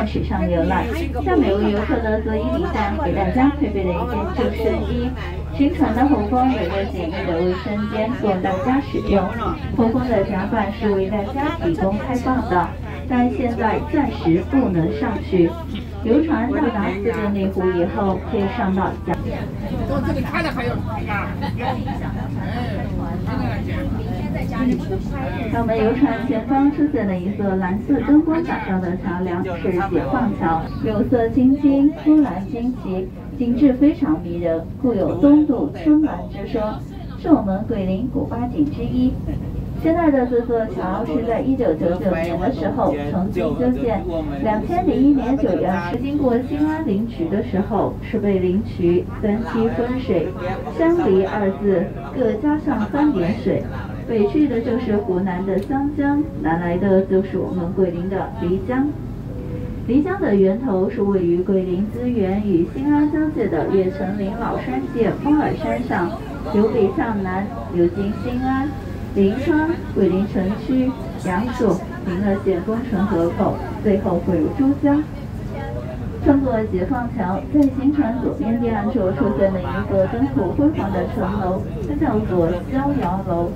水上游览。下面为游客的佐伊里站给大家配备了一件救生衣。行船的后方有个简易的卫生间供大家使用，后方的甲板是为大家提供开放的，但现在暂时不能上去。游船到达四个内湖以后，可以上到甲。这里看着还有我们游船前方出现了一座蓝色灯光打造的桥梁，是解放桥，釉色晶晶，波澜惊奇，景致非常迷人，故有东渡春兰之说，是我们桂林古八景之一。现在的这座桥是在1999年的时候重新修建，2001年9月是经过兴安林渠的时候，是被林渠三七分水，相离2字各加上3点水。北去的就是湖南的湘江，南来的就是我们桂林的漓江。漓江的源头是位于桂林资源与兴安交界的岳成林老山涧猫耳山上，由北向南流经兴安、临川、桂林城区、阳朔、平乐县工程河口，最后汇入珠江。穿过解放桥，在行船左边堤岸处出现了一座灯火辉煌的城楼，它叫做逍遥楼。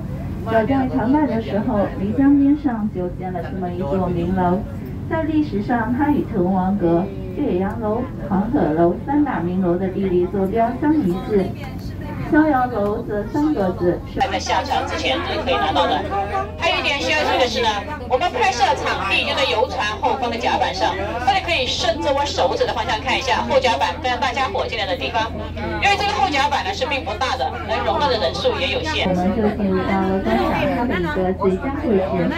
早在唐代的时候，漓江边上就建了这么一座名楼。在历史上，它与滕王阁、岳阳楼、黄鹤楼3大名楼的地理坐标相一致。逍遥楼这3个字是在下船之前是可以拿到的。还有一点需要注意的是呢，我们拍摄场地就在游船后方的甲板上，大家可以顺着我手指的方向看一下后甲板让大家伙进来的地方。因为这个后甲板呢是并不大的，能容纳的人数也有限。我们就进入到了观赏它的一个最佳位置。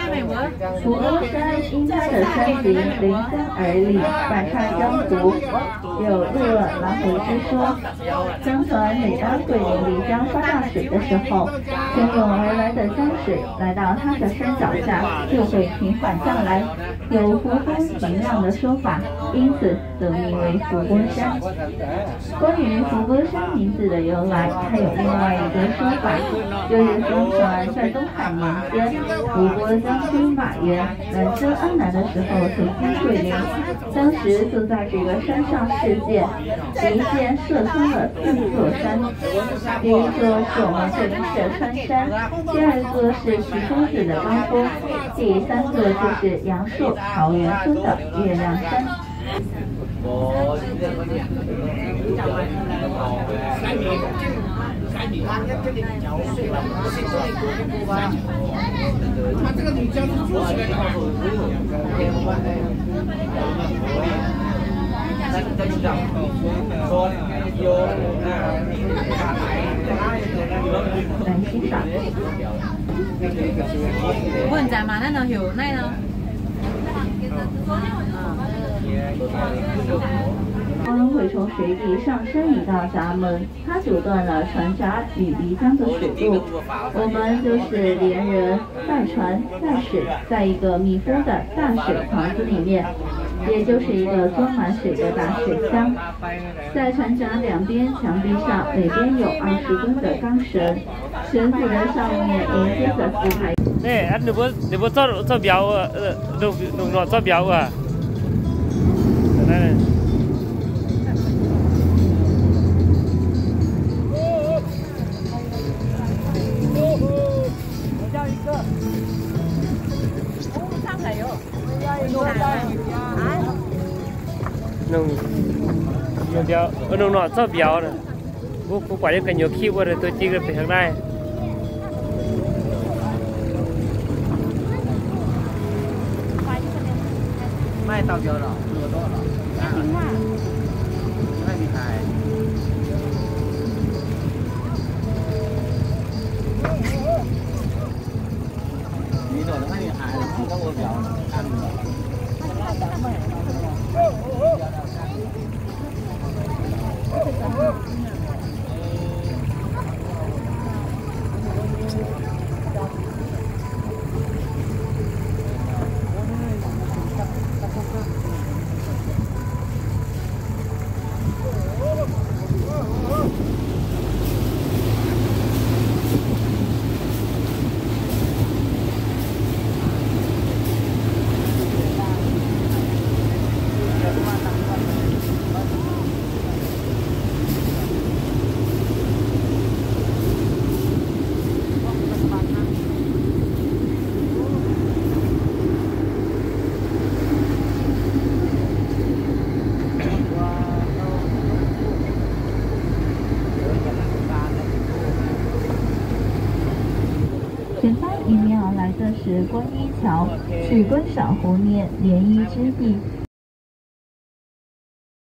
虎沟山因它的山形临山而立，百差江湖，有“入了蓝湖”之说。相传每当桂林漓江发大水的时候，汹涌而来的江水来到它的山脚下，就会平缓下来，有湖光明亮的说法，因此得名为湖沟山。关于湖沟山名字的由来，还有另外一个说法，就是相传在东汉年间，吴国将军马援南征安南的时候途经桂林，当时就在这个山上试箭，一箭射穿了4座山。第一座是我们桂林市的川山，第2座是旗沟子的高峰，第3座就是阳朔桃源村的月亮山。它这个漓江是做起来的。来欣赏。问在嘛？那能有那呢？光会从水底上升一道闸门，它阻断了船闸与漓江的水路。我们就是连人带船带水，在一个密封的大水塘子里面，也就是一个装满水的大水箱。在船闸2边墙壁上，每边有20根的钢绳，绳子的上面连接着4排。Nè, anh đừng có cho béo, đừng nọ cho béo à. Đây này. 弄béo,弄nọ cho béo này. Cô quả như cái nhiều khi qua rồi tôi chỉ được thằng này. 卖到标了，多少了？那厉害。你走的太厉害了，你跟我表看着。前方迎面而来的是观音桥，是观赏湖面涟漪之意。